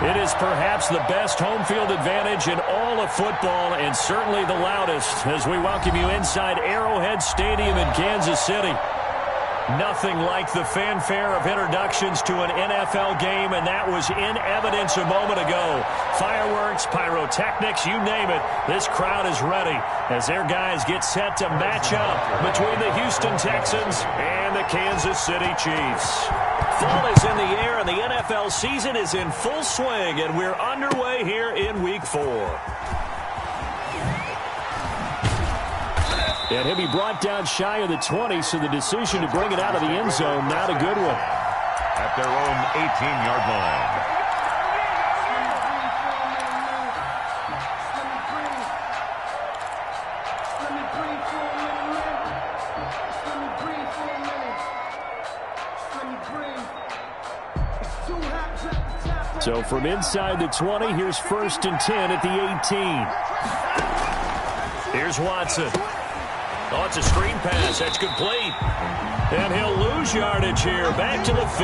It is perhaps the best home field advantage in all of football and certainly the loudest as we welcome you inside Arrowhead Stadium in Kansas City. Nothing like the fanfare of introductions to an NFL game, and that was in evidence a moment ago. Fireworks, pyrotechnics, you name it. This crowd is ready as their guys get set to match up between the Houston Texans and the Kansas City Chiefs. Fall is in the air, and the NFL season is in full swing, and we're underway here in Week 4. And he'll be brought down shy of the 20, so the decision to bring it out of the end zone, not a good one. At their own 18-yard line. So from inside the 20, here's 1st and 10 at the 18. Here's Watson. Oh, it's a screen pass. That's complete. And he'll lose yardage here. Back to the 15.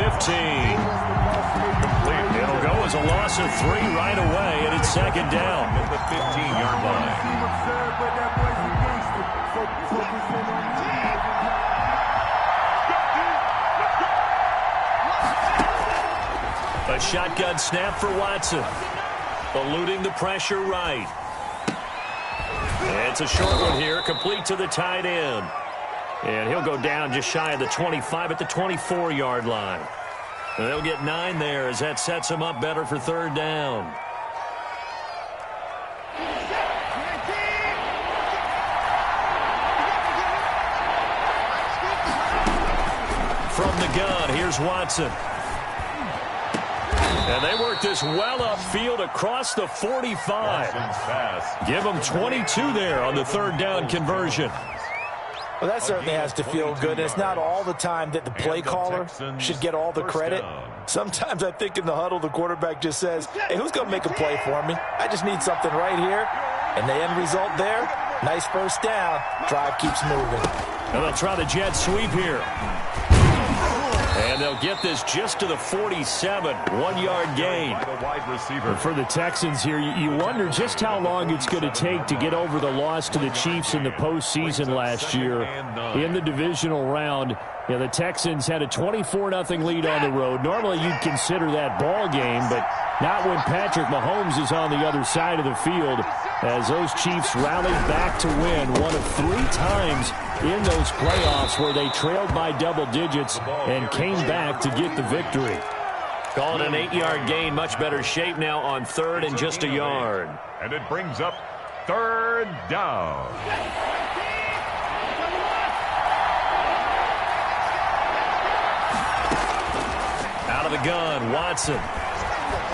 It'll go as a loss of 3 right away, and it's 2nd down. At the 15-yard line. A shotgun snap for Watson. Eluding the pressure right. It's a short one here, complete to the tight end. And he'll go down just shy of the 25 at the 24-yard line. And they'll get 9 there as that sets them up better for 3rd down. From the gun, here's Watson. And they work this well upfield across the 45. Give them 22 there on the 3rd down conversion. Well, that certainly has to feel good. It's not all the time that the play caller should get all the credit. Sometimes I think in the huddle, the quarterback just says, hey, who's going to make a play for me? I just need something right here. And the end result there, nice 1st down. Drive keeps moving. And they'll try the jet sweep here. And they'll get this just to the 47, 1-yard gain. For the Texans here, you wonder just how long it's going to take to get over the loss to the Chiefs in the postseason last year in the divisional round. Yeah, the Texans had a 24-0 lead on the road. Normally you'd consider that ball game, but not when Patrick Mahomes is on the other side of the field, as those Chiefs rallied back to win one of 3 times in those playoffs where they trailed by double digits and came back to get the victory. Call it an 8-yard gain. Much better shape now on 3rd and just a yard. And it brings up 3rd down. Out of the gun, Watson.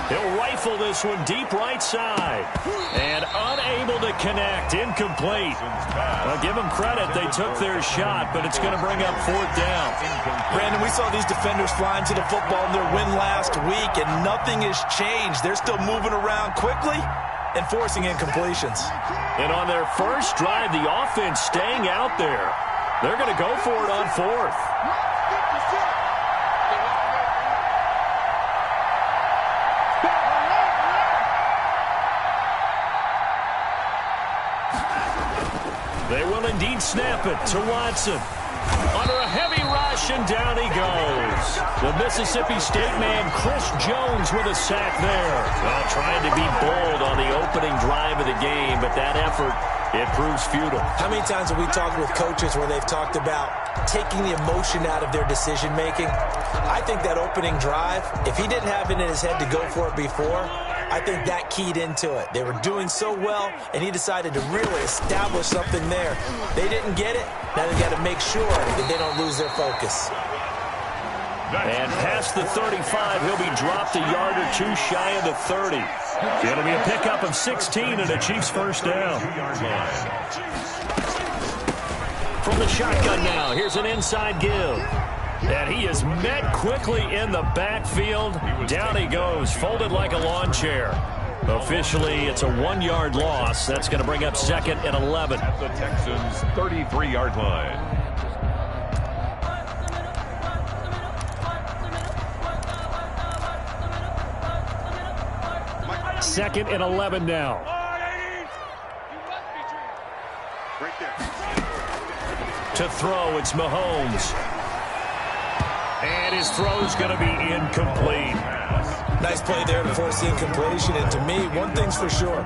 He'll rifle this one deep right side. And unable to connect. Incomplete. Well, give them credit. They took their shot, but it's going to bring up 4th down. Brandon, we saw these defenders flying to the football in their win last week, and nothing has changed. They're still moving around quickly and forcing incompletions. And on their first drive, the offense staying out there. They're going to go for it on 4th. They will indeed snap it to Watson. Under a heavy rush, and down he goes. The Mississippi State man, Chris Jones, with a sack there. Well, trying to be bold on the opening drive of the game, but that effort, it proves futile. How many times have we talked with coaches where they've talked about taking the emotion out of their decision-making? I think that opening drive, if he didn't have it in his head to go for it before, I think that keyed into it. They were doing so well, and he decided to really establish something there. They didn't get it. Now they've got to make sure that they don't lose their focus. And past the 35, he'll be dropped a yard or 2 shy of the 30. It'll be a pickup of 16 and a Chiefs 1st down. From the shotgun now, here's an inside give. And he is met quickly in the backfield. Down he goes, folded like a lawn chair. Officially, it's a 1-yard loss. That's going to bring up 2nd and 11. At the Texans' 33-yard line. 2nd and 11 now. To throw, it's Mahomes. And his throw's going to be incomplete. Nice play there to force the incompletion. And to me, one thing's for sure.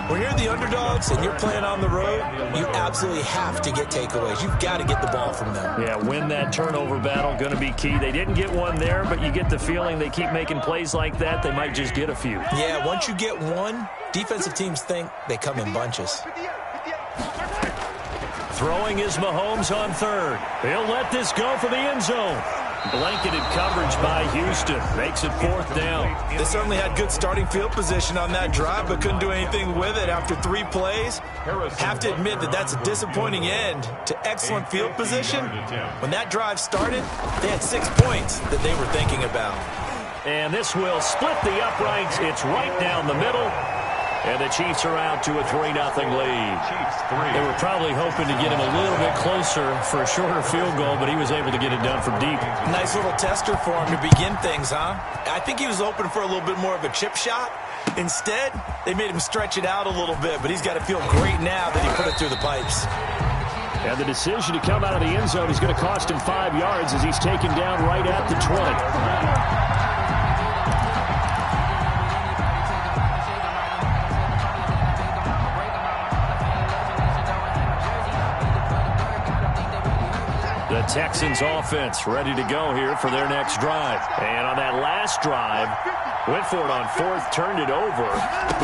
When you're the underdogs and you're playing on the road, you absolutely have to get takeaways. You've got to get the ball from them. Yeah, win that turnover battle, going to be key. They didn't get one there, but you get the feeling they keep making plays like that, they might just get a few. Yeah, once you get one, defensive teams think they come in bunches. Throwing is Mahomes on 3rd. He'll let this go for the end zone. Blanketed coverage by Houston. Makes it 4th down. They certainly had good starting field position on that drive, but couldn't do anything with it after 3 plays. Have to admit that that's a disappointing end to excellent field position. When that drive started, they had 6 points that they were thinking about. And this will split the uprights. It's right down the middle. And the Chiefs are out to a 3-0 lead. They were probably hoping to get him a little bit closer for a shorter field goal, but he was able to get it done from deep. Nice little tester for him to begin things, huh? I think he was hoping for a little bit more of a chip shot. Instead, they made him stretch it out a little bit, but he's got to feel great now that he put it through the pipes. And the decision to come out of the end zone is going to cost him 5 yards as he's taken down right at the 20. The Texans offense ready to go here for their next drive. And on that last drive, went for it on 4th, turned it over.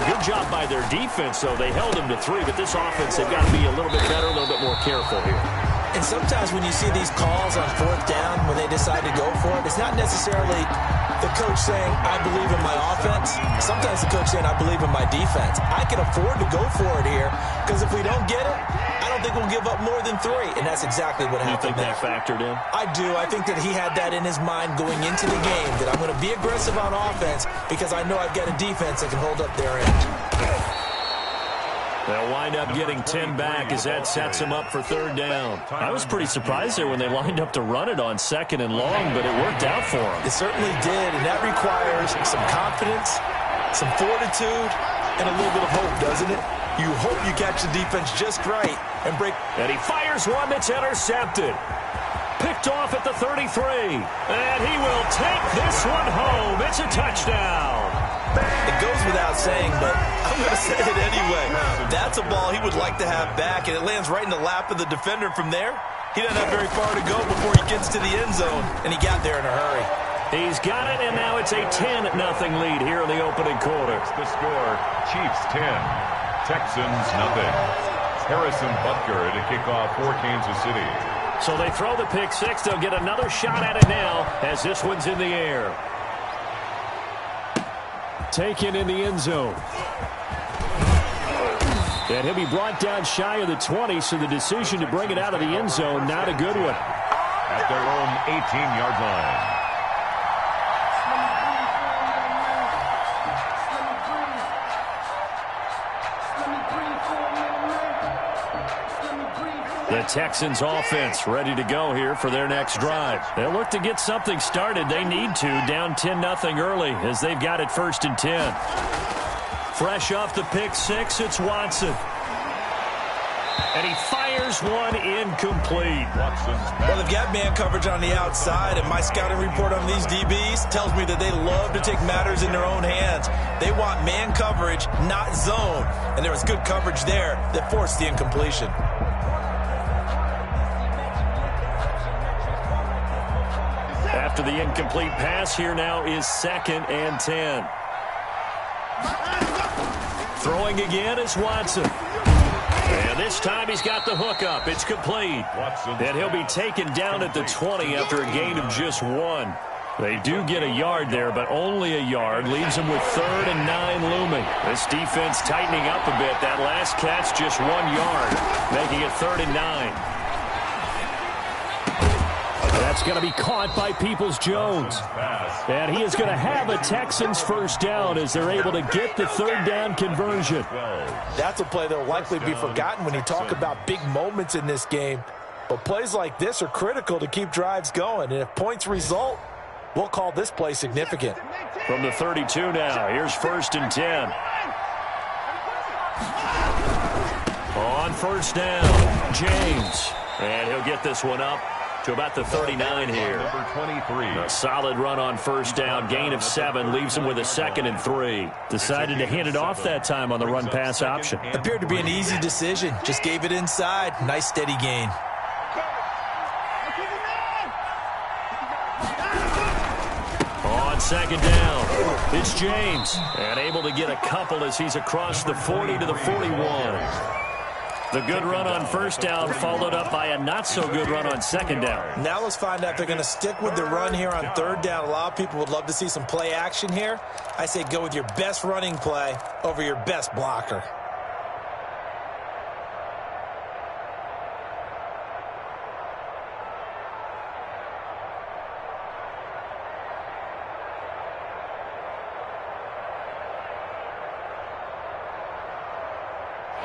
Good job by their defense, though. They held them to 3, but this offense, they've got to be a little bit better, a little bit more careful here. And sometimes when you see these calls on 4th down, when they decide to go for it, it's not necessarily the coach saying, I believe in my offense. Sometimes the coach saying, I believe in my defense. I can afford to go for it here, because if we don't get it, I don't think we'll give up more than 3. And that's exactly what happened. You think that factored in? I do. I think that he had that in his mind going into the game, that I'm going to be aggressive on offense because I know I've got a defense that can hold up their end. They'll wind up getting 10 back as that sets them up for 3rd down. I was pretty surprised there when they lined up to run it on 2nd and long, but it worked out for them. It certainly did, and that requires some confidence, some fortitude, and a little bit of hope, doesn't it? You hope you catch the defense just right and break. And he fires one that's intercepted. Picked off at the 33. And he will take this one home. It's a touchdown. It goes without saying, but I'm going to say it anyway. That's a ball he would like to have back, and it lands right in the lap of the defender from there. He doesn't have very far to go before he gets to the end zone, and he got there in a hurry. He's got it, and now it's a 10-0 lead here in the opening quarter. The score, Chiefs 10, Texans nothing. Harrison Butker to kick off for Kansas City. So they throw the pick 6. They'll get another shot at it now as this one's in the air. Taken in the end zone. And he'll be brought down shy of the 20, so the decision to bring it out of the end zone, not a good one. At their own 18-yard line. The Texans offense ready to go here for their next drive. They'll look to get something started. They need to, down 10-0 early as they've got it 1st and 10. Fresh off the pick 6, it's Watson. And he fires one incomplete. Well, they've got man coverage on the outside, and my scouting report on these DBs tells me that they love to take matters in their own hands. They want man coverage, not zone. And there was good coverage there that forced the incompletion. After the incomplete pass, here now is 2nd and 10. Throwing again is Watson. And this time he's got the hook up. It's complete. And he'll be taken down at the 20 after a gain of just 1. They do get a yard there, but only a yard. Leaves them with 3rd and 9 looming. This defense tightening up a bit. That last catch just 1 yard, making it 3rd and 9. That's going to be caught by Peoples-Jones. And he is going to have a Texans first down as they're able to get the 3rd down conversion. That's a play that will likely be forgotten when you talk about big moments in this game. But plays like this are critical to keep drives going. And if points result, We'll call this play significant. From the 32 now, here's 1st and 10. On 1st down, James. And he'll get this one up to about the 39 here. Number 23. A solid run on 1st down. Gain of 7 leaves him with a 2nd and 3. Decided to hand it off that time on the run-pass option. Appeared to be an easy decision. Just gave it inside. Nice steady gain. On 2nd down, it's James. And able to get a couple as he's across the 40 to the 41. The good run on 1st down followed up by a not-so-good run on 2nd down. Now let's find out if they're going to stick with the run here on 3rd down. A lot of people would love to see some play action here. I say go with your best running play over your best blocker.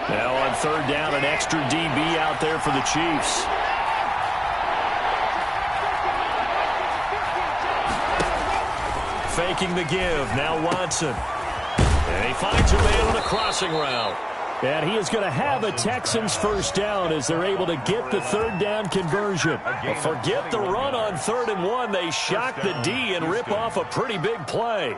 Now on 3rd down, an extra DB out there for the Chiefs. Faking the give, now Watson. And he finds a man on a crossing route. And he is going to have a Texans 1st down as they're able to get the 3rd down conversion. But forget the run on 3rd and 1. They shock the D and rip off a pretty big play.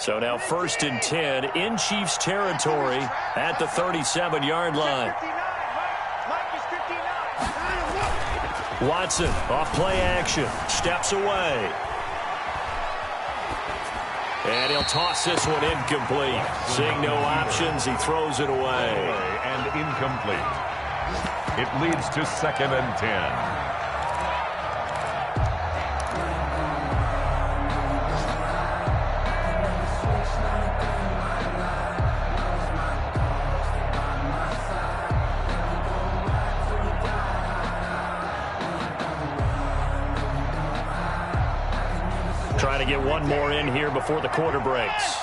So now 1st and 10 in Chiefs territory at the 37-yard line. Watson off play action, steps away. And he'll toss this one incomplete. Seeing no options, he throws it away. And incomplete. It leads to 2nd and 10. Trying to get one more in here before the quarter breaks.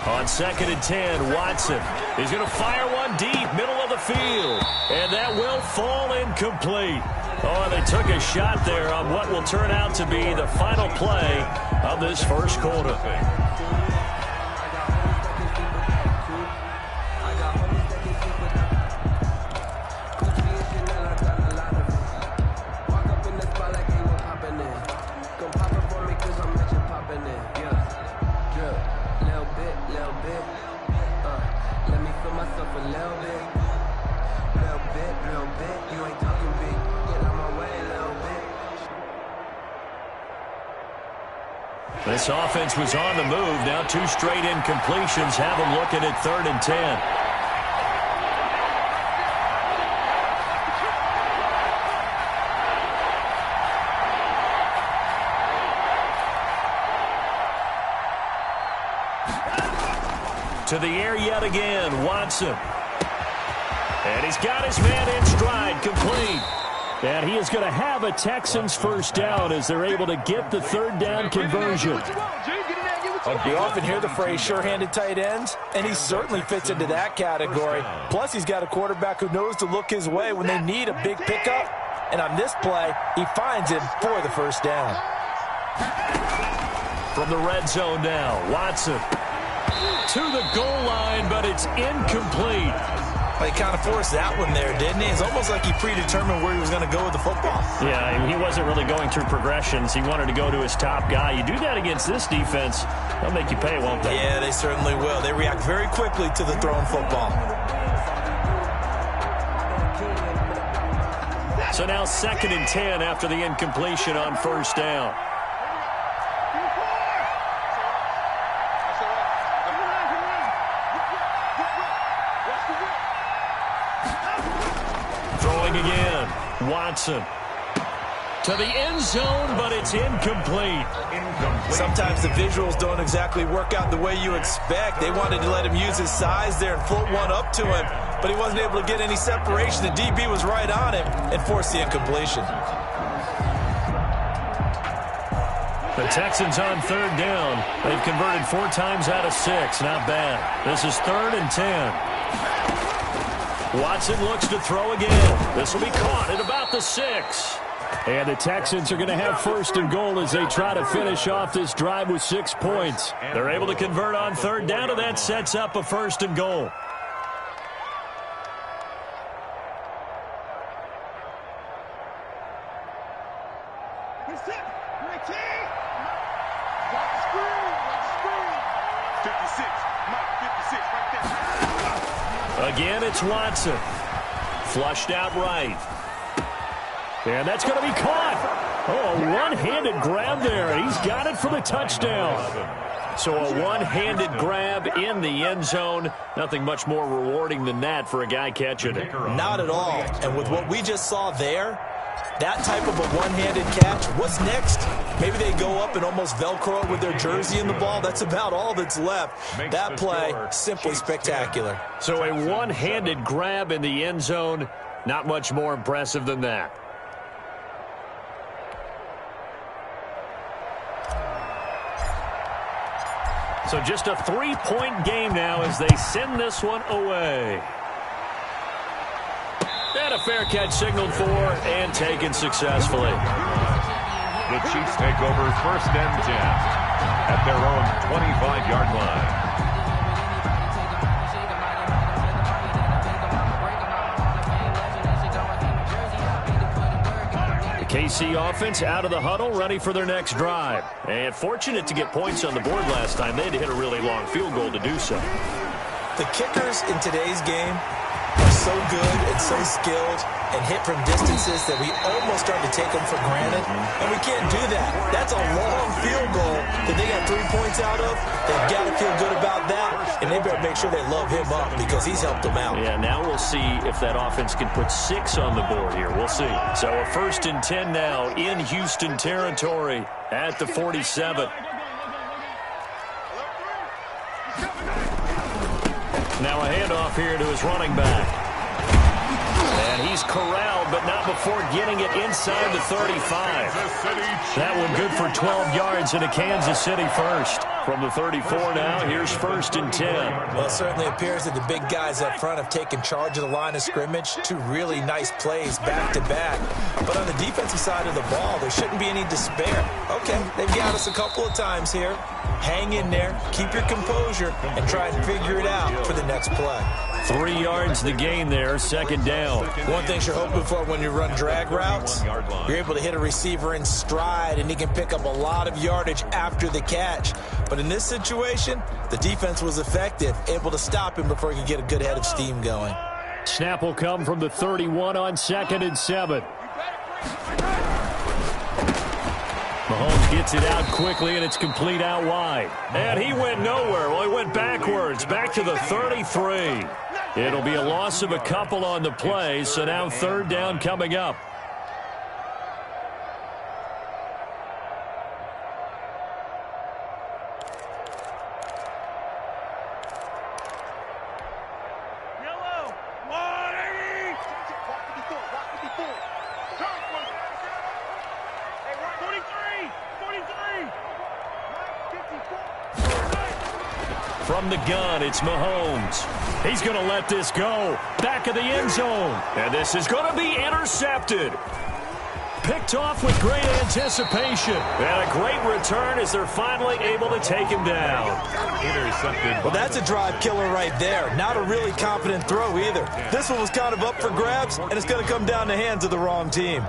On 2nd and 10, Watson. He's going to fire one deep, middle of the field. And that will fall incomplete. Oh, they took a shot there on what will turn out to be the final play of this 1st quarter. This offense was on the move. Now 2 straight incompletions have them looking at 3rd and 10. To the air yet again, Watson. And he's got his man in stride, complete. And he is going to have a Texans 1st down as they're able to get the 3rd down conversion. You often hear the phrase sure-handed tight ends, and he certainly fits into that category. Plus, he's got a quarterback who knows to look his way when they need a big pickup. And on this play, he finds him for the 1st down. From the red zone now, Watson to the goal line, but it's incomplete. He kind of forced that one there, didn't he? It's almost like he predetermined where he was going to go with the football. Yeah, he wasn't really going through progressions. He wanted to go to his top guy. You do that against this defense, they'll make you pay, won't they? Yeah, they certainly will. They react very quickly to the thrown football. So now 2nd and 10 after the incompletion on 1st down. Again, Watson to the end zone, but it's incomplete. Sometimes the visuals don't exactly work out the way you expect. They wanted to let him use his size there and float one up to him, but he wasn't able to get any separation. The DB was right on him and forced the incompletion. The Texans on 3rd down. They've converted 4 times out of 6. Not bad. This is 3rd and 10. Watson looks to throw again. This will be caught at about the 6. And the Texans are going to have first and goal as they try to finish off this drive with 6 points. They're able to convert on third down, and that sets up a first and goal. Again, it's Watson. Flushed out right. And that's going to be caught. Oh, a one-handed grab there. He's got it for the touchdown. So a one-handed grab in the end zone. Nothing much more rewarding than that for a guy catching it. Not at all. And with what we just saw there, that type of a one-handed catch, what's next? Maybe they go up and almost Velcro with their jersey in the ball. That's about all that's left. That play, simply spectacular. So a one-handed grab in the end zone, not much more impressive than that. So just a 3-point game now as they send this one away. And a fair catch signaled for and taken successfully. The Chiefs take over first and 10 at their own 25-yard line. The KC offense out of the huddle, ready for their next drive. And fortunate to get points on the board last time. They had to hit a really long field goal to do so. The kickers in today's game are so good and so skilled and hit from distances that we almost start to take them for granted. And we can't do that. That's a long field goal that they got 3 points out of. They've got to feel good about that, and they better make sure they love him up because he's helped them out. Yeah, now we'll see if that offense can put 6 on the board here. We'll see. So a first and 10 now in Houston territory at the 47. Now a handoff here to his running back. And he's corralled, but not before getting it inside the 35. That one good for 12 yards and a Kansas City first. From the 34 now, here's first and 10. Well, it certainly appears that the big guys up front have taken charge of the line of scrimmage. 2 really nice plays back-to-back. But on the defensive side of the ball, there shouldn't be any despair. Okay, they've got us a couple of times here. Hang in there, keep your composure, and try and figure it out for the next play. 3 yards the gain there, second down. One thing you're hoping for when you run drag routes, you're able to hit a receiver in stride, and he can pick up a lot of yardage after the catch. But in this situation, the defense was effective, able to stop him before he could get a good head of steam going. Snap will come from the 31 on second and 7. Mahomes gets it out quickly, and it's complete out wide. And he went nowhere. Well, he went backwards, back to the 33. It'll be a loss of a couple on the play, so now third down coming up. From the gun, it's Mahomes. He's going to let this go. Back of the end zone. And this is going to be intercepted. Picked off with great anticipation. And a great return as they're finally able to take him down. Intercepted. Well, that's a drive killer right there. Not a really confident throw either. This one was kind of up for grabs, and it's going to come down the hands of the wrong team.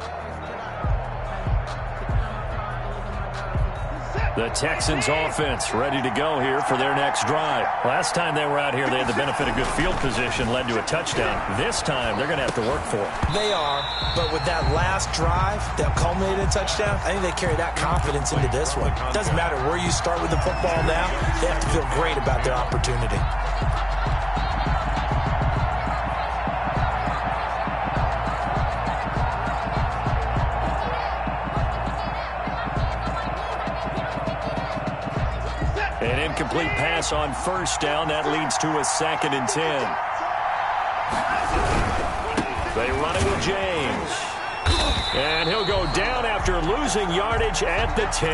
The Texans offense ready to go here for their next drive. Last time they were out here, they had the benefit of good field position, led to a touchdown. This time, they're going to have to work for it. They are, but with that last drive that culminated in a touchdown, I think they carry that confidence into this one. Doesn't matter where you start with the football now, they have to feel great about their opportunity. An incomplete pass on first down. That leads to a second and 10. They run it with James. And he'll go down after losing yardage at the 10.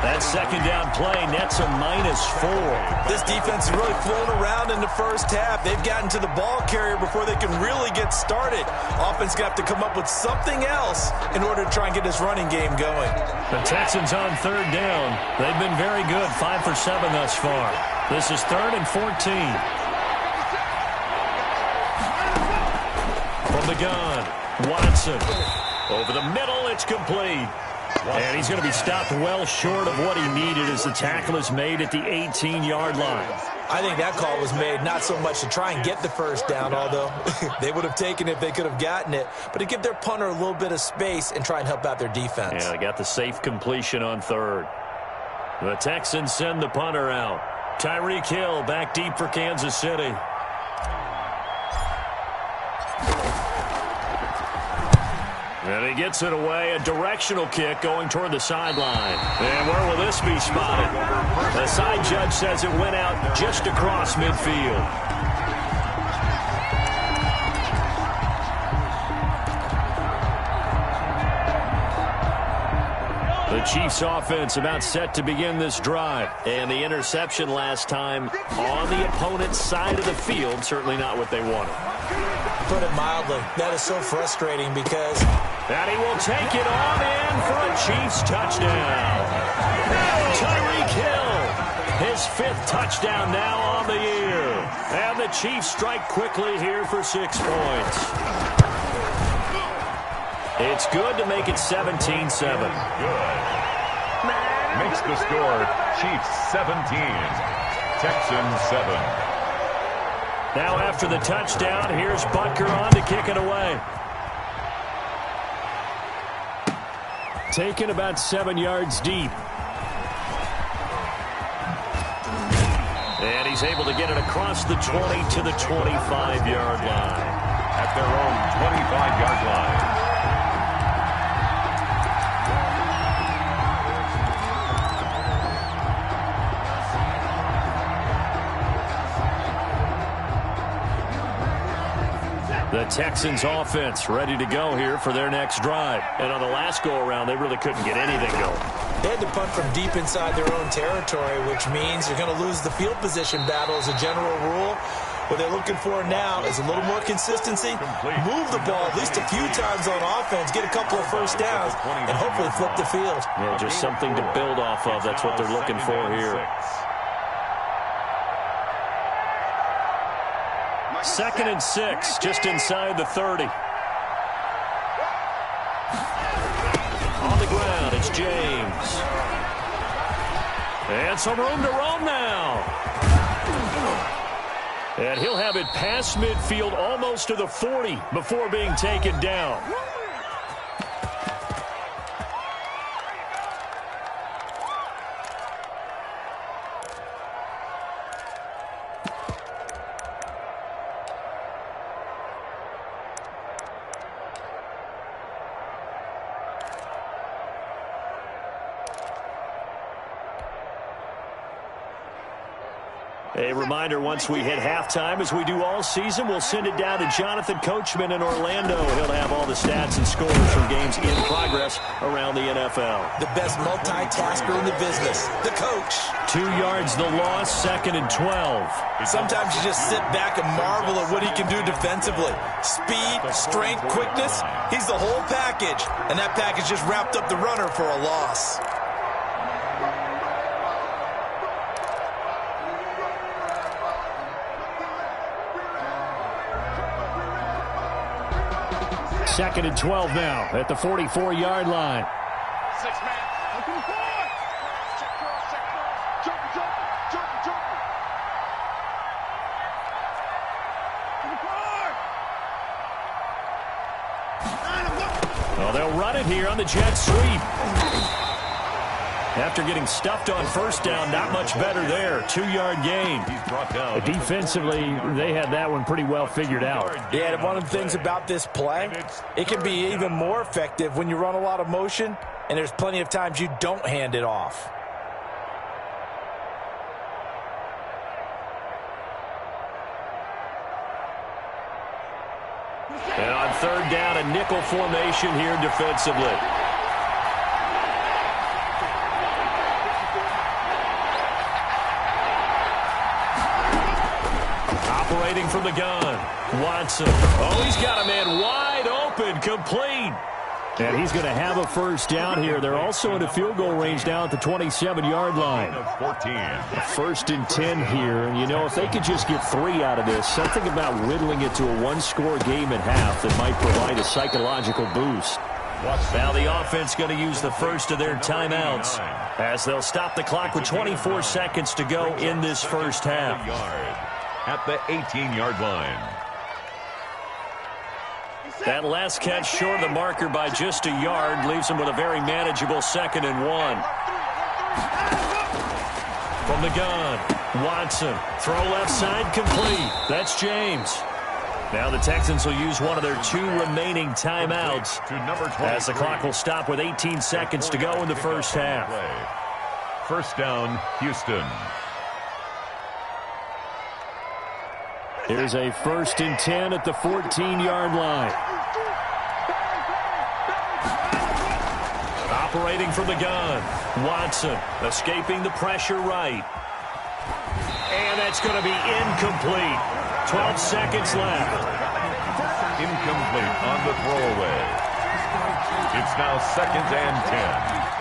That second down play nets a -4. This defense is really flown around in the first half. They've gotten to the ball carrier before they can really get started. Offense got to come up with something else in order to try and get this running game going. The Texans on third down. They've been very good, 5 for 7 thus far. This is 3rd and 14. From the gun, Watson. Over the middle, it's complete. And he's going to be stopped well short of what he needed as the tackle is made at the 18-yard line. I think that call was made not so much to try and get the first down, although they would have taken it if they could have gotten it, but to give their punter a little bit of space and try and help out their defense. Yeah, they got the safe completion on 3rd. The Texans send the punter out. Tyreek Hill back deep for Kansas City. And he gets it away, a directional kick going toward the sideline. And where will this be spotted? The side judge says it went out just across midfield. The Chiefs offense about set to begin this drive. And the interception last time on the opponent's side of the field, certainly not what they wanted. Put it mildly, that is so frustrating because... And he will take it on in for a Chiefs touchdown. Tyreek Hill, his 5th touchdown now on the year. And the Chiefs strike quickly here for 6 points. It's good to make it 17-7. Good. Makes the score Chiefs 17, Texans 7. Now after the touchdown, here's Butker on to kick it away. Taken about 7 yards deep. And he's able to get it across the 20 to the 25-yard line. At their own 25-yard line. The Texans offense ready to go here for their next drive. And on the last go-around, they really couldn't get anything going. They had to punt from deep inside their own territory, which means you're going to lose the field position battle as a general rule. What they're looking for now is a little more consistency, move the ball at least a few times on offense, get a couple of first downs, and hopefully flip the field. Yeah, just something to build off of. That's what they're looking for here. 2nd and 6, just inside the 30. On the ground, it's James. And some room to roam now. And he'll have it past midfield almost to the 40 before being taken down. A reminder, once we hit halftime, as we do all season, we'll send it down to Jonathan Coachman in Orlando. He'll have all the stats and scores from games in progress around the NFL. The best multitasker in the business, the coach. 2 yards the loss, 2nd and 12. Sometimes you just sit back and marvel at what he can do defensively. Speed, strength, quickness, he's the whole package. And that package just wrapped up the runner for a loss. Second and 12 now at the 44-yard line. 6 man. Open the board. Check cross, check cross. Jump. Well, they'll run it here on the jet sweep. After getting stuffed on first down, not much better there. 2-yard gain. He's brought down. Defensively, they had that one pretty well figured out. Yeah, and one of the things about this play, it can be even more effective when you run a lot of motion, and there's plenty of times you don't hand it off. And on third down, a nickel formation here defensively. Operating from the gun, Watson. Oh, he's got a man wide open, complete. And he's going to have a first down here. They're also in a field goal range now at the 27-yard line. 14. First and 10 here. And, you know, if they could just get 3 out of this, something about whittling it to a one-score game at half that might provide a psychological boost. Now the offense going to use the first of their timeouts as they'll stop the clock with 24 seconds to go in this first half. At the 18-yard line. That last catch short of the marker by just a yard leaves them with a very manageable 2nd and 1. From the gun, Watson. Throw left side complete. That's James. Now the Texans will use one of their 2 remaining timeouts as the clock will stop with 18 seconds to go in the first half. First down, Houston. Here's a first and 10 at the 14-yard line. Operating from the gun, Watson escaping the pressure right. And that's going to be incomplete. 12 seconds left. Incomplete on the throwaway. It's now 2nd and 10.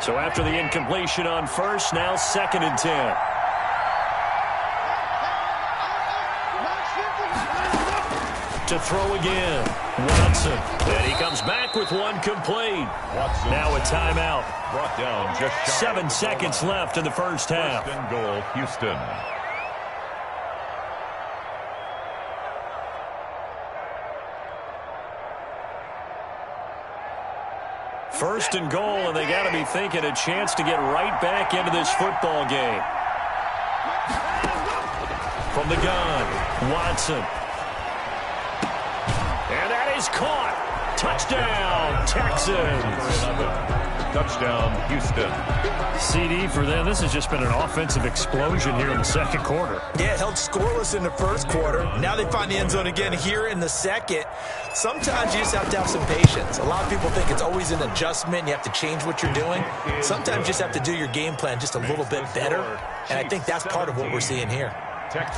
So after the incompletion on first, now 2nd and 10. To throw again, Watson. And he comes back with one complete. Watson. Now a timeout. Brought down just shy 7 seconds left in the first half. First and goal, Houston. First and goal, and they got to be thinking a chance to get right back into this football game. From the gun, Watson. And that is caught. Touchdown, Texans. Touchdown, Houston. CD for them. This has just been an offensive explosion here in the second quarter. Yeah, held scoreless in the first quarter. Now they find the end zone again here in the second. Sometimes you just have to have some patience. A lot of people think it's always an adjustment. You have to change what you're doing. Sometimes you just have to do your game plan just a little bit better. And I think that's part of what we're seeing here.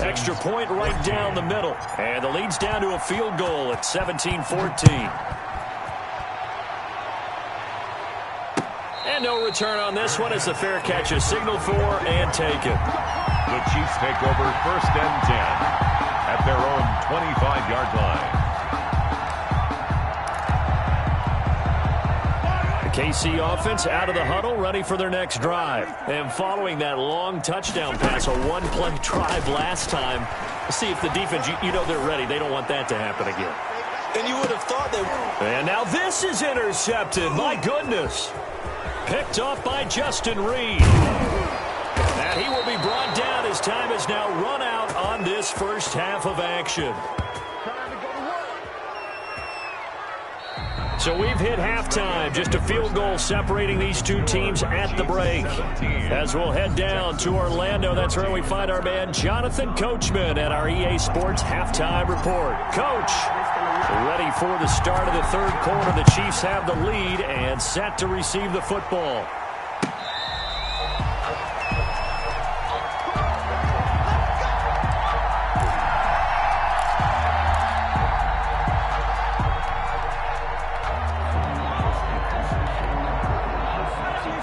Extra point right down the middle. And the lead's down to a field goal at 17-14. And no return on this one as the fair catch is signaled for and taken. The Chiefs take over 1st and 10 at their own 25-yard line. The KC offense out of the huddle, ready for their next drive. And following that long touchdown pass, a one-play drive last time, see if the defense, you know they're ready. They don't want that to happen again. And you would have thought they would. And now this is intercepted. My goodness. Picked off by Justin Reed. And he will be brought down as time has now run out on this first half of action. So we've hit halftime. Just a field goal separating these two teams at the break. As we'll head down to Orlando, that's where we find our man Jonathan Coachman at our EA Sports Halftime Report. Coach, ready for the start of the third quarter. The Chiefs have the lead and set to receive the football.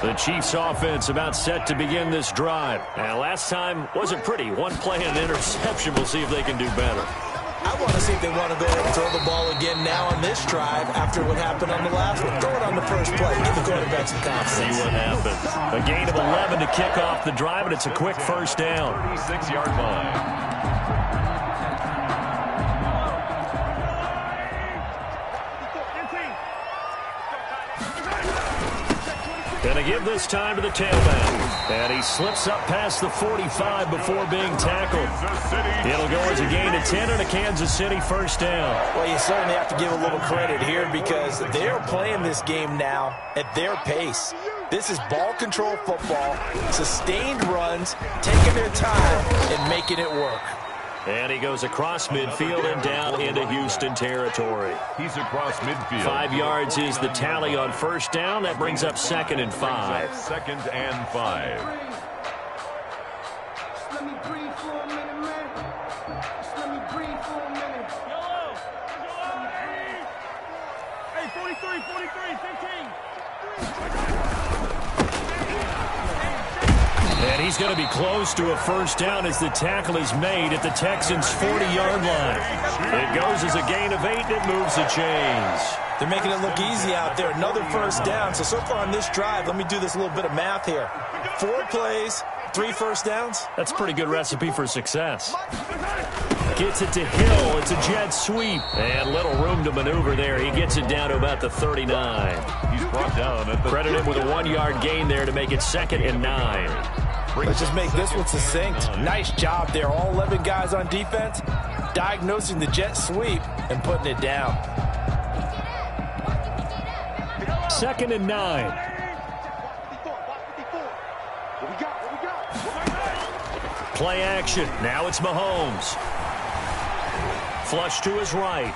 The Chiefs offense about set to begin this drive. And last time wasn't pretty. One play and an interception. We'll see if they can do better. I want to see if they want to go ahead and throw the ball again now on this drive after what happened on the last one. Throw it on the first play. Give the quarterback some confidence. See what happens. A gain of 11 to kick off the drive, and it's a quick first down. 36-yard line. Gonna give this time to the tailback. And he slips up past the 45 before being tackled. It'll go as a gain of 10 and a Kansas City first down. Well, you certainly have to give a little credit here because they're playing this game now at their pace. This is ball control football, sustained runs, taking their time and making it work. And he goes across midfield and down into Houston territory. He's across midfield. 5 yards is the tally on first down. That brings up 2nd and 5. 2nd and 5. Just let me breathe for a minute, man. Just let me breathe for a minute. Hey, 43, 15. And he's going to be close to a first down as the tackle is made at the Texans' 40-yard line. It goes as a gain of 8, and it moves the chains. They're making it look easy out there. Another first down. So far on this drive, let me do this little bit of math here. 4 plays, 3 first downs. That's a pretty good recipe for success. Gets it to Hill. It's a jet sweep. And little room to maneuver there. He gets it down to about the 39. He's brought down at the Credit him with a 1-yard gain there to make it 2nd and 9. Let's just make this one succinct. Nice job there. All 11 guys on defense diagnosing the jet sweep and putting it down. 2nd and 9. Play action. Now it's Mahomes. Flush to his right.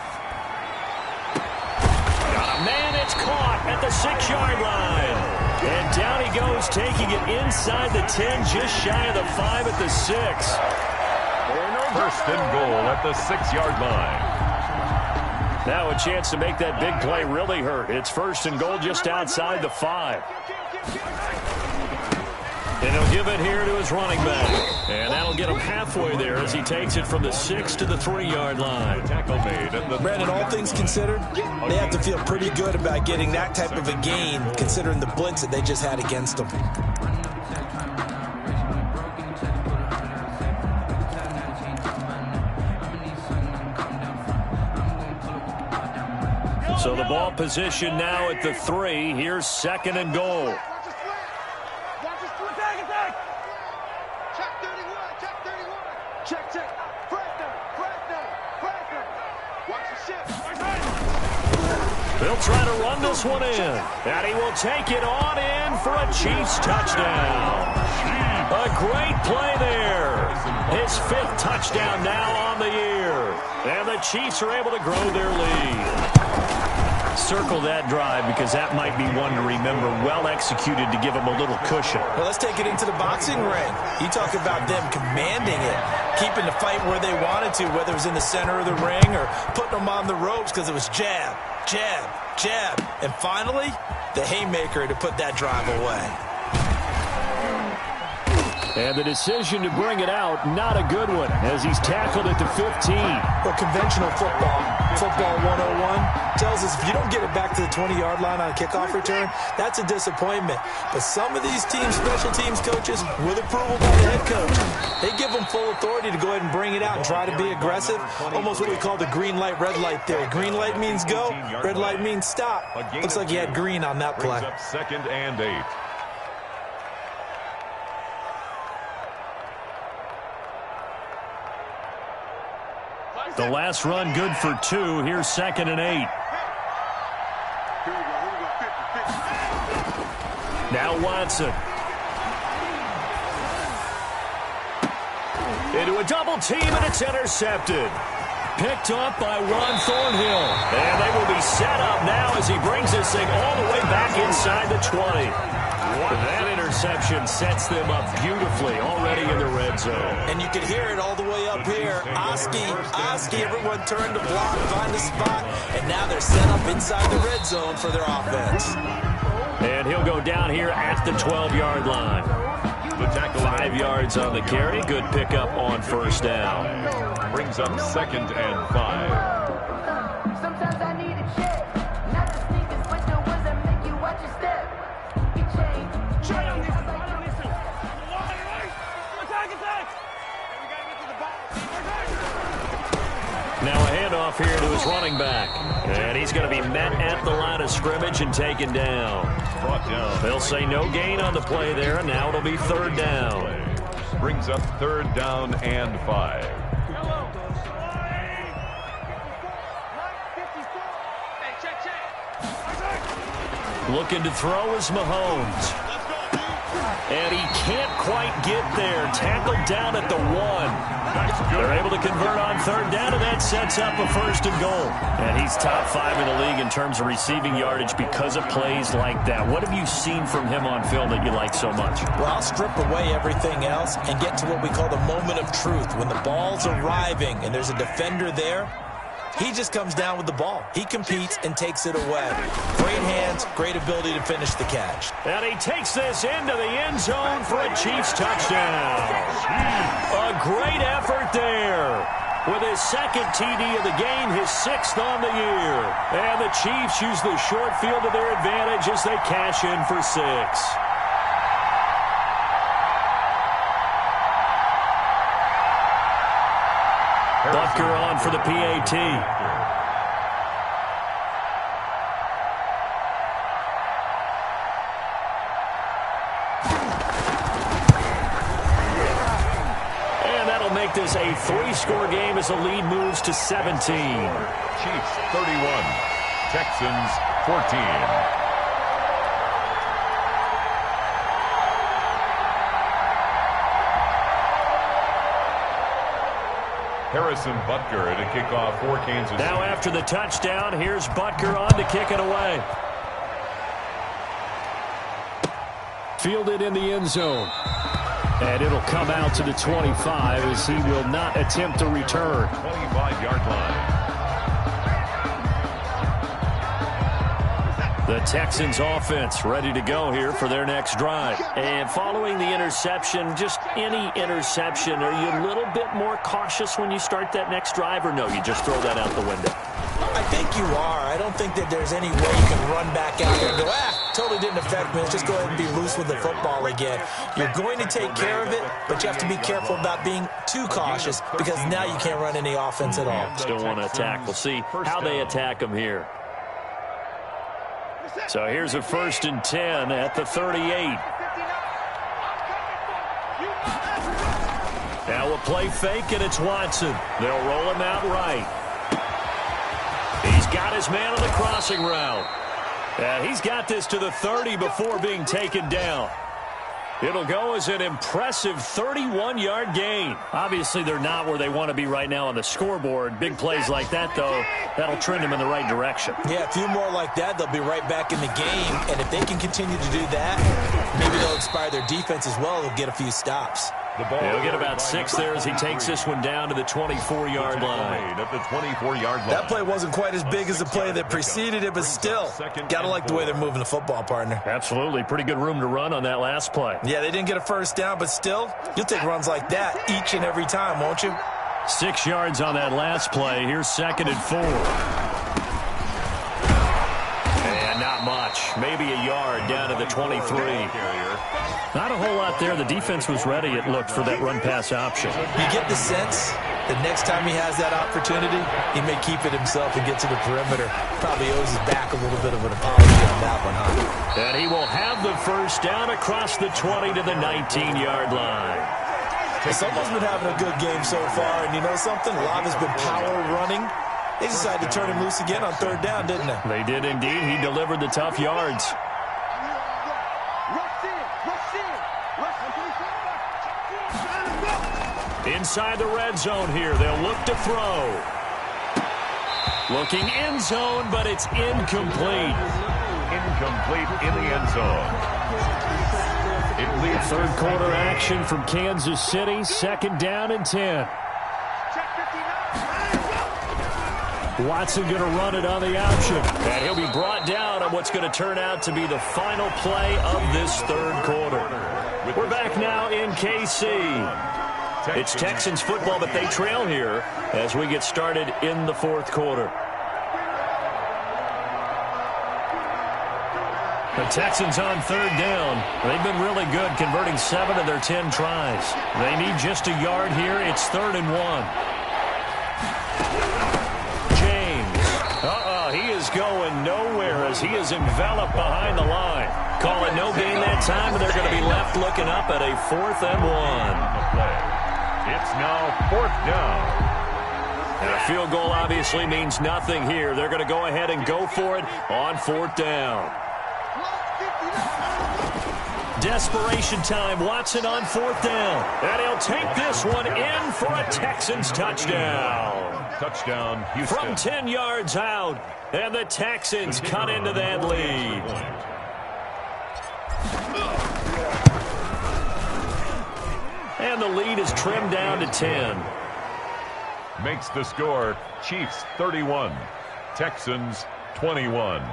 Got a man. It's caught at the 6-yard line. And down he goes, taking it inside the 10, just shy of the 5 at the 6. 1st and goal at the 6-yard line. Now a chance to make that big play really hurt. It's 1st and goal just outside the 5. And he'll give it here to his running back. And that'll get him halfway there as he takes it from the 6 to the 3-yard line. Tackle made at the Brandon, all things considered, they have to feel pretty good about getting that type of a gain considering the blitz that they just had against them. So the ball position now at the 3. Here's 2nd and goal. They'll try to run this one in. And he will take it on in for a Chiefs touchdown. A great play there. His 5th touchdown now on the year. And the Chiefs are able to grow their lead. Circle that drive because that might be one to remember. Well executed to give them a little cushion. Well, let's take it into the boxing ring. You talk about them commanding it, keeping the fight where they wanted to, whether it was in the center of the ring or putting them on the ropes because it was jab, jab, jab. And finally, the haymaker to put that drive away. And the decision to bring it out, not a good one, as he's tackled at the 15. Well, conventional football 101, tells us if you don't get it back to the 20-yard line on a kickoff return, that's a disappointment. But some of these teams, special teams coaches, with approval by the head coach, they give them full authority to go ahead and bring it out and try to be aggressive. Almost what we call the green light, red light theory. Green light means go, red light means stop. Looks like he had green on that play. 2nd and 8. The last run good for 2. Here's 2nd and 8. Now Watson. Into a double team, and it's intercepted. Picked up by Ron Thornhill. And they will be set up now as he brings this thing all the way back inside the 20. That interception sets them up beautifully already in the red zone. And you can hear it all the way up here. Oski, everyone turned to block, find a spot, and now they're set up inside the red zone for their offense. And he'll go down here at the 12-yard line. 5 yards on the carry. Good pickup on first down. Brings up 2nd and 5. Sometimes I need a check. Not the sneakers, but the ones that make you watch your step. You change. Now a handoff here to his running back. And he's going to be met at the line of scrimmage and taken down. Brought down. They'll say no gain on the play there, and now it'll be third down. Brings up third down and 5. Looking to throw is Mahomes. And he can't quite get there. Tackled down at the 1. They're able to convert on third down, and that sets up a first and goal. And he's top 5 in the league in terms of receiving yardage because of plays like that. What have you seen from him on film that you like so much? Well, I'll strip away everything else and get to what we call the moment of truth. When the ball's arriving and there's a defender there, he just comes down with the ball. He competes and takes it away. Great hands, great ability to finish the catch. And he takes this into the end zone for a Chiefs touchdown. A great effort there. With his second TD of the game, his 6th on the year. And the Chiefs use the short field to their advantage as they cash in for 6. Butker on for the PAT. And that'll make this a 3-score game as the lead moves to 17. Chiefs 31, Texans 14. Harrison Butker to kick off for Kansas City. Now after the touchdown, here's Butker on to kick it away. Fielded in the end zone. And it'll come out to the 25 as he will not attempt to return. 25-yard line. The Texans offense ready to go here for their next drive. And following the interception, just any interception, are you a little bit more cautious when you start that next drive, or no, you just throw that out the window? I think you are. I don't think that there's any way you can run back out there and go, totally didn't affect me. Let's just go ahead and be loose with the football again. You're going to take care of it, but you have to be careful about being too cautious because now you can't run any offense at all. Still want to attack. We'll see how they attack them here. So here's a 1st and 10 at the 38. Now a play fake, and it's Watson. They'll roll him out right. He's got his man on the crossing route. And he's got this to the 30 before being taken down. It'll go as an impressive 31-yard gain. Obviously, they're not where they want to be right now on the scoreboard. Big plays like that, though, that'll trend them in the right direction. Yeah, a few more like that, they'll be right back in the game. And if they can continue to do that, maybe they'll inspire their defense as well. They'll get a few stops. He'll get about 6 there as he takes this one down to the 24-yard line. At the 24-yard line. That play wasn't quite as big as the play that preceded it, but still, got to like the way they're moving the football, partner. Absolutely. Pretty good room to run on that last play. Yeah, they didn't get a first down, but still, you'll take runs like that each and every time, won't you? 6 yards on that last play. Here's 2nd and 4. And not much. Maybe a yard down to the 23. Not a whole lot there. The defense was ready, it looked, for that run-pass option. You get the sense that next time he has that opportunity, he may keep it himself and get to the perimeter. Probably owes his back a little bit of an apology on that one, huh? And he will have the first down across the 20 to the 19-yard line. Someone's been having a good game so far, and you know something? Lava's been power running. They decided to turn him loose again on third down, didn't they? They did indeed. He delivered the tough yards. Inside the red zone here. They'll look to throw. Looking end zone, but it's incomplete. Incomplete in the end zone. It leads Third quarter action from Kansas City. 2nd down and 10. Watson going to run it on the option. And he'll be brought down on what's going to turn out to be the final play of this third quarter. We're back now in KC. It's Texans football, but they trail here as we get started in the 4th quarter. The Texans on 3rd down. They've been really good, converting 7 of their 10 tries. They need just a yard here. It's 3rd and 1. as he is enveloped behind the line. Call it no gain that time, and they're going to be left looking up at a 4th and 1. It's now 4th down. And a field goal obviously means nothing here. They're going to go ahead and go for it on 4th down. Desperation time. Watson on 4th down. And he'll take this one in for a Texans touchdown. Touchdown, Houston. From 10 yards out. And the Texans cut into that lead. And the lead is trimmed down to 10. Makes the score Chiefs 31, Texans 21.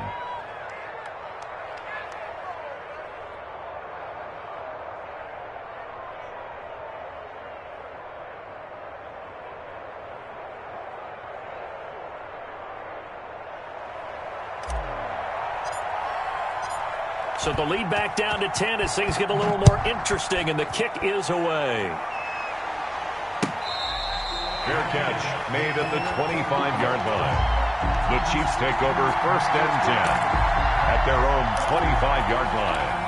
So the lead back down to 10 as things get a little more interesting, and the kick is away. Fair catch made at the 25-yard line. The Chiefs take over 1st and 10 at their own 25-yard line.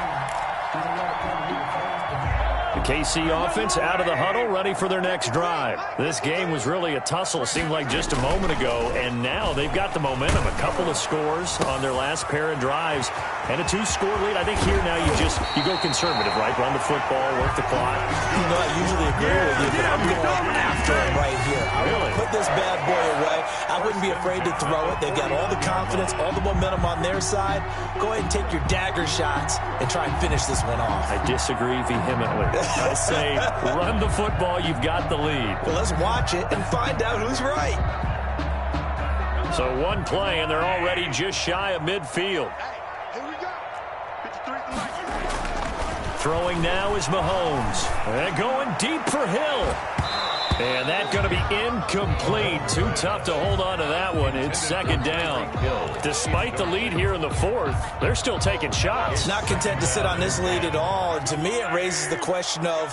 The KC offense out of the huddle, ready for their next drive. This game was really a tussle, seemed like just a moment ago, and now they've got the momentum. A couple of scores on their last pair of drives, and a 2-score lead. I think here now you go conservative, right? Run the football, work the clock. You know, I usually agree with you, but I'm going after him right here. I Really? would put this bad boy away. I wouldn't be afraid to throw it. They've got all the confidence, all the momentum on their side. Go ahead and take your dagger shots and try and finish this one off. I disagree vehemently. I say run the football. You've got the lead. Well, let's watch it and find out who's right. So one play, and they're already just shy of midfield. Here we go. 53 to 19. Throwing now is Mahomes. And going deep for Hill. And that's going to be incomplete. Too tough to hold on to that one. It's 2nd down. Despite the lead here in the 4th, they're still taking shots. Not content to sit on this lead at all. And to me, it raises the question of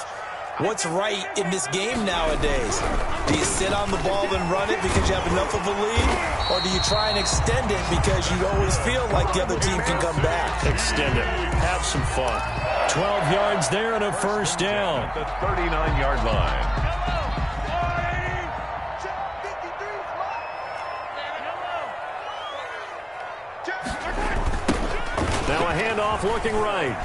what's right in this game nowadays. Do you sit on the ball and run it because you have enough of a lead? Or do you try and extend it because you always feel like the other team can come back? Extend it. Have some fun. 12 yards there and a 1st down. At the 39-yard line. Now a handoff looking right.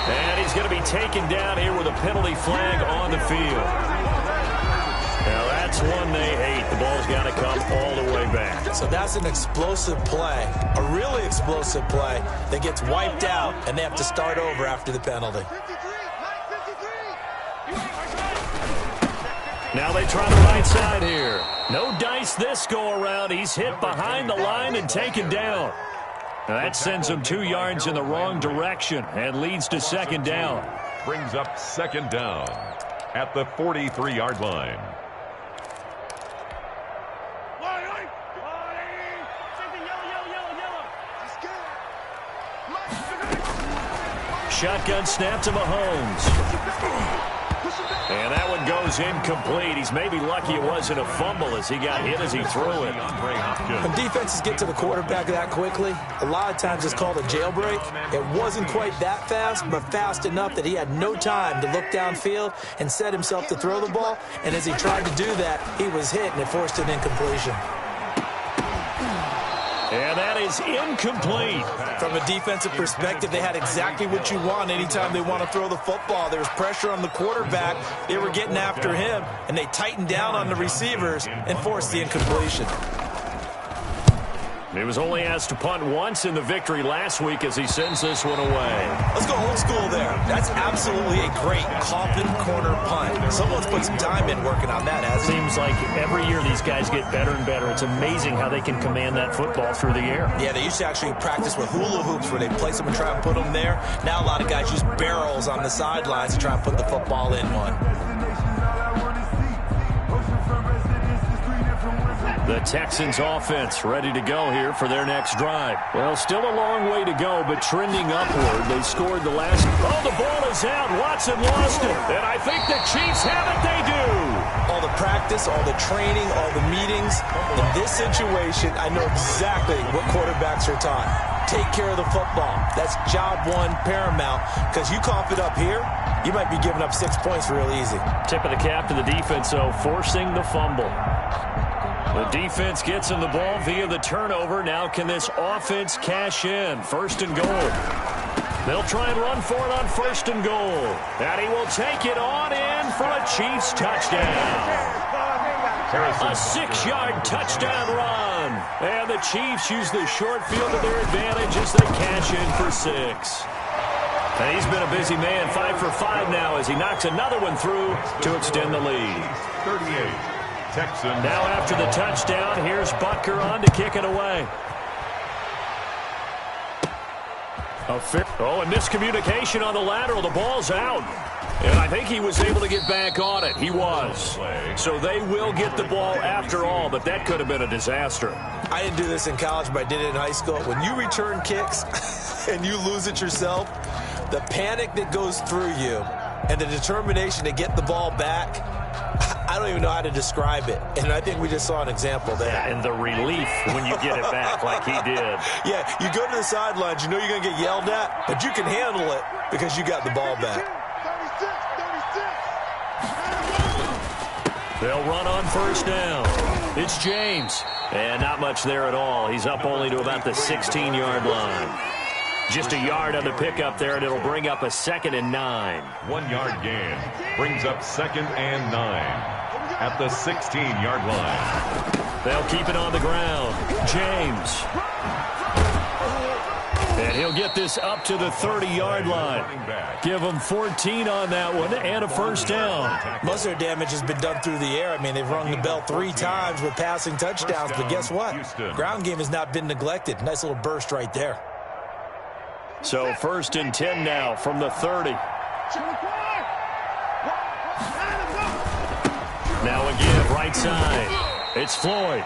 And he's going to be taken down here with a penalty flag on the field. Now that's one they hate. The ball's got to come all the way back. So that's an explosive play, a really explosive play that gets wiped out, and they have to start over after the penalty. Now they try the right side here. No dice this go around. He's hit behind the line and taken down. Now that sends him 2 yards in the wrong direction and leads to 2nd down. Brings up 2nd down at the 43-yard line. Shotgun snap to Mahomes. And that one goes incomplete. He's maybe lucky it wasn't a fumble as he got hit as he threw it. When defenses get to the quarterback that quickly, a lot of times it's called a jailbreak. It wasn't quite that fast, but fast enough that he had no time to look downfield and set himself to throw the ball. And as he tried to do that, he was hit, and it forced an incompletion. And that is incomplete. From a defensive perspective, they had exactly what you want anytime they want to throw the football. There was pressure on the quarterback. They were getting after him, and they tightened down on the receivers and forced the incompletion. He was only asked to punt once in the victory last week as he sends this one away. Let's go old school there. That's absolutely a great coffin corner punt. Someone's put some time in working on that, hasn't he? Seems like every year these guys get better and better. It's amazing how they can command that football through the air. Yeah, they used to actually practice with hula hoops where they place them and try and put them there. Now a lot of guys use barrels on the sidelines to try and put the football in one. The Texans offense ready to go here for their next drive. Well, still a long way to go, but trending upward. They scored the last. Oh, the ball is out. Watson lost it. And I think the Chiefs have it. They do. all the practice, all the training, all the meetings. In this situation, I know exactly what quarterbacks are taught. Take care of the football. That's job one, paramount, because you cough it up here, you might be giving up 6 points real easy. Tip of the cap to the defense, though, forcing the fumble. The defense gets him the ball via the turnover. Now can this offense cash in? First and goal. They'll try and run for it on first and goal. And he will take it on in for a Chiefs touchdown. A 6-yard touchdown run. And the Chiefs use the short field to their advantage as they cash in for 6. And he's been a busy man, 5 for 5 now as he knocks another one through to extend the lead. 38. Texans. Now after the touchdown, here's Butker on to kick it away. Oh, and miscommunication on the lateral. The ball's out. And I think he was able to get back on it. He was. So they will get the ball after all, but that could have been a disaster. I didn't do this in college, but I did it in high school. When you return kicks and you lose it yourself, the panic that goes through you and the determination to get the ball back, I don't even know how to describe it. And I think we just saw an example there. Yeah, and the relief when you get it back like he did. Yeah, you go to the sidelines, you know you're going to get yelled at, but you can handle it because you got the ball back. They'll run on first down. It's James. And not much there at all. He's up only to about the 16-yard line. Just a yard on the pickup there, and it'll bring up a 2nd and 9. 1-yard gain brings up 2nd and 9 at the 16-yard line. They'll keep it on the ground. James. And he'll get this up to the 30-yard line. Give them 14 on that one and a first down. Most of their damage has been done through the air. I mean, they've rung the bell 3 times with passing touchdowns, but guess what? Ground game has not been neglected. Nice little burst right there. So 1st and 10 now from the 30. Now again, right side. It's Floyd.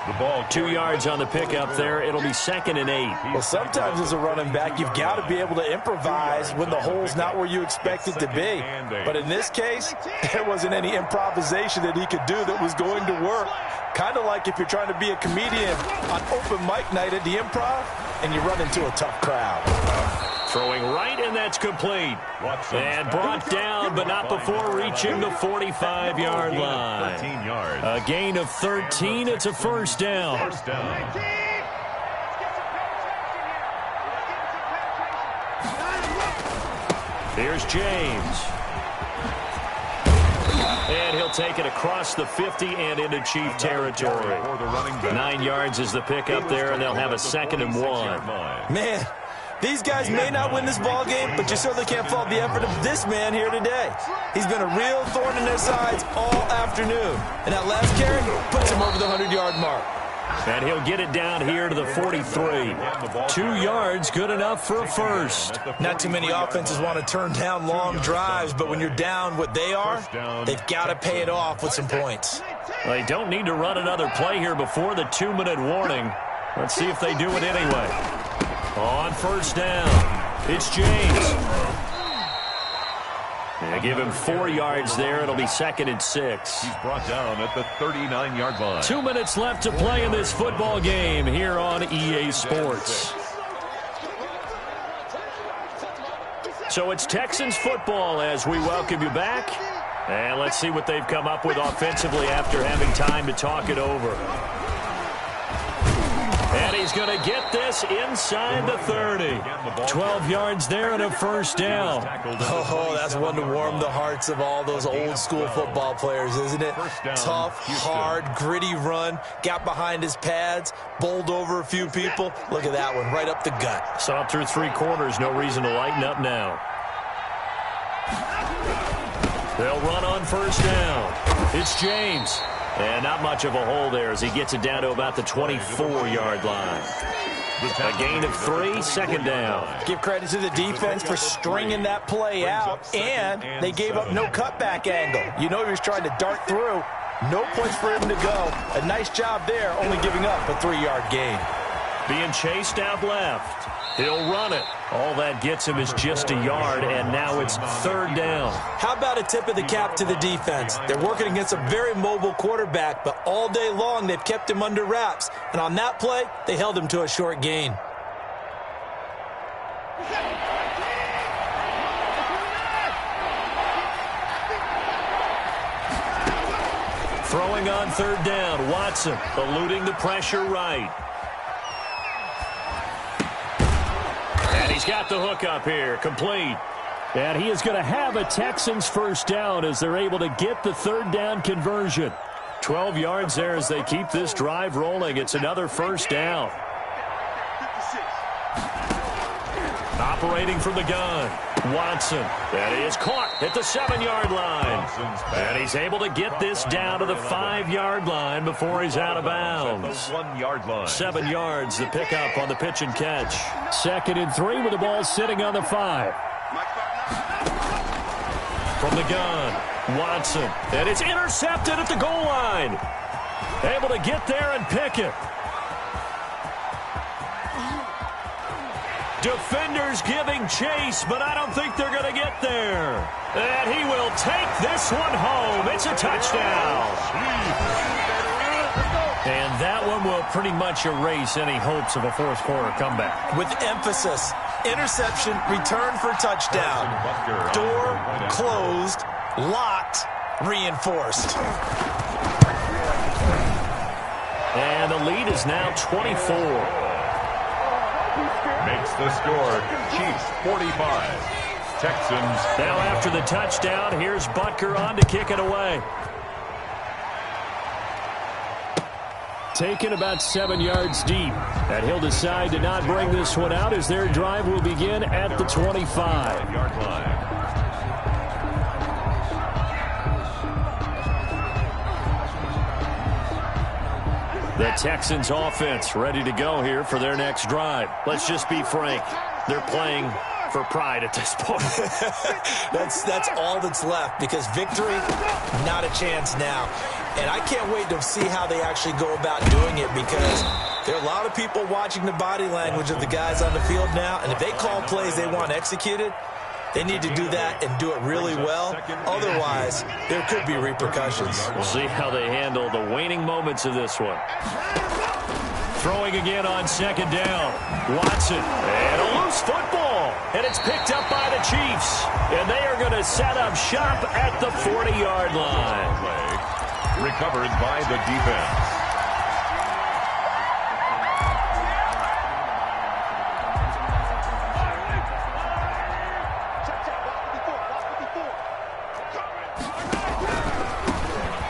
The ball 2 yards on the pickup there. It'll be 2nd and 8. Well, sometimes as a running back, you've got to be able to improvise when the hole's not where you expect it to be. But in this case, there wasn't any improvisation that he could do that was going to work. Kind of like if you're trying to be a comedian on open mic night at the Improv and you run into a tough crowd. Throwing right, and that's complete. And brought down, but not before reaching the 45-yard line. 13 yards. A gain of 13. It's a first down. First down. Here's James. And he'll take it across the 50 and into Chief territory. 9 yards is the pickup there, and they'll have a 2nd and 1. Man, these guys may not win this ball game, but you certainly can't fault the effort of this man here today. He's been a real thorn in their sides all afternoon. And that last carry puts him over the 100-yard mark. And he'll get it down here to the 43. 2 yards, good enough for a first. Not too many offenses want to turn down long drives, but when you're down what they are, they've got to pay it off with some points. They don't need to run another play here before the 2-minute warning. Let's see if they do it anyway. On first down, it's James. They give him 4 yards there. It'll be 2nd and 6. He's brought down at the 39-yard line. 2 minutes left to play in this football game here on EA Sports. So it's Texans football as we welcome you back. And let's see what they've come up with offensively after having time to talk it over. And he's going to get this inside the 30. 12 yards there and a first down. Oh, that's one to warm the hearts of all those old school football players, isn't it? Tough, hard, gritty run. Got behind his pads, bowled over a few people. Look at that one, right up the gut. Saw it through 3 quarters. No reason to lighten up now. They'll run on first down. It's James. And not much of a hole there as he gets it down to about the 24-yard line. A gain of 3, 2nd down. Give credit to the defense for stringing that play out, and they gave up no cutback angle. You know he was trying to dart through. No place for him to go. A nice job there, only giving up a 3-yard gain. being chased out left. He'll run it. All that gets him is just a yard, and now it's third down. How about a tip of the cap to the defense? They're working against a very mobile quarterback, but all day long they've kept him under wraps. And on that play, they held him to a short gain. Throwing on third down, Watson eluding the pressure right. And he's got the hook up here, complete. And he is going to have a Texans first down as they're able to get the third down conversion. 12 yards there as they keep this drive rolling. It's another first down. Operating from the gun, Watson. That is caught at the 7-yard line. And he's able to get this down to the 5-yard line before he's out of bounds. 1-yard line. 7 yards, the pickup on the pitch and catch. 2nd and 3 with the ball sitting on the 5. From the gun, Watson. And it's intercepted at the goal line. Able to get there and pick it. Defenders giving chase, but I don't think they're going to get there. And he will take this one home. It's a touchdown. And that one will pretty much erase any hopes of a fourth-quarter comeback. With emphasis, interception, return for touchdown. Door closed, locked, reinforced. And the lead is now 24. Makes the score, Chiefs 45, Texans. Now after the touchdown, here's Butker on to kick it away. Taken about 7 yards deep. And he'll decide to not bring this one out as their drive will begin at the 25-yard line. The Texans offense ready to go here for their next drive. Let's just be frank. They're playing for pride at this point. That's all that's left because victory, not a chance now. And I can't wait to see how they actually go about doing it because there are a lot of people watching the body language of the guys on the field now. And if they call plays they want executed, they need to do that and do it really well. Otherwise, there could be repercussions. We'll see how they handle the waning moments of this one. Throwing again on 2nd down. Watson. And a loose football. And it's picked up by the Chiefs. And they are going to set up shop at the 40-yard line. Recovered by the defense.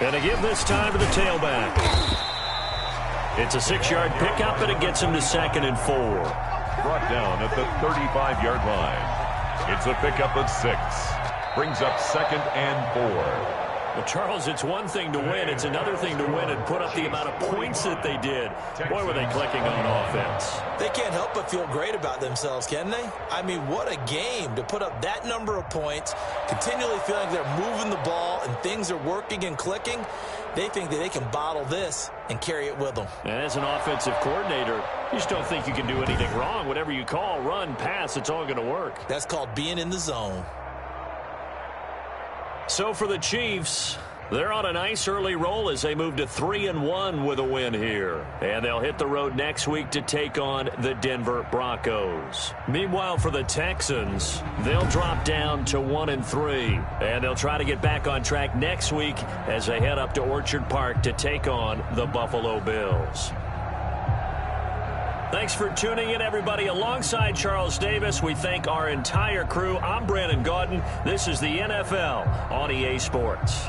And to give this time to the tailback. It's a 6-yard pickup, and it gets him to 2nd and 4. Brought down at the 35-yard line. It's a pickup of 6. Brings up 2nd and 4. Well, Charles, it's one thing to win. It's another thing to win and put up the amount of points that they did. Boy, were they clicking on offense. They can't help but feel great about themselves, can they? I mean, what a game to put up that number of points, continually feeling like they're moving the ball and things are working and clicking. They think that they can bottle this and carry it with them. And as an offensive coordinator, you just don't think you can do anything wrong. Whatever you call, run, pass, it's all going to work. That's called being in the zone. So for the Chiefs, they're on a nice early roll as they move to 3-1 with a win here. And they'll hit the road next week to take on the Denver Broncos. Meanwhile, for the Texans, they'll drop down to 1-3. And they'll try to get back on track next week as they head up to Orchard Park to take on the Buffalo Bills. Thanks for tuning in, everybody. Alongside Charles Davis, we thank our entire crew. I'm Brandon Gaudin. This is the NFL on EA Sports.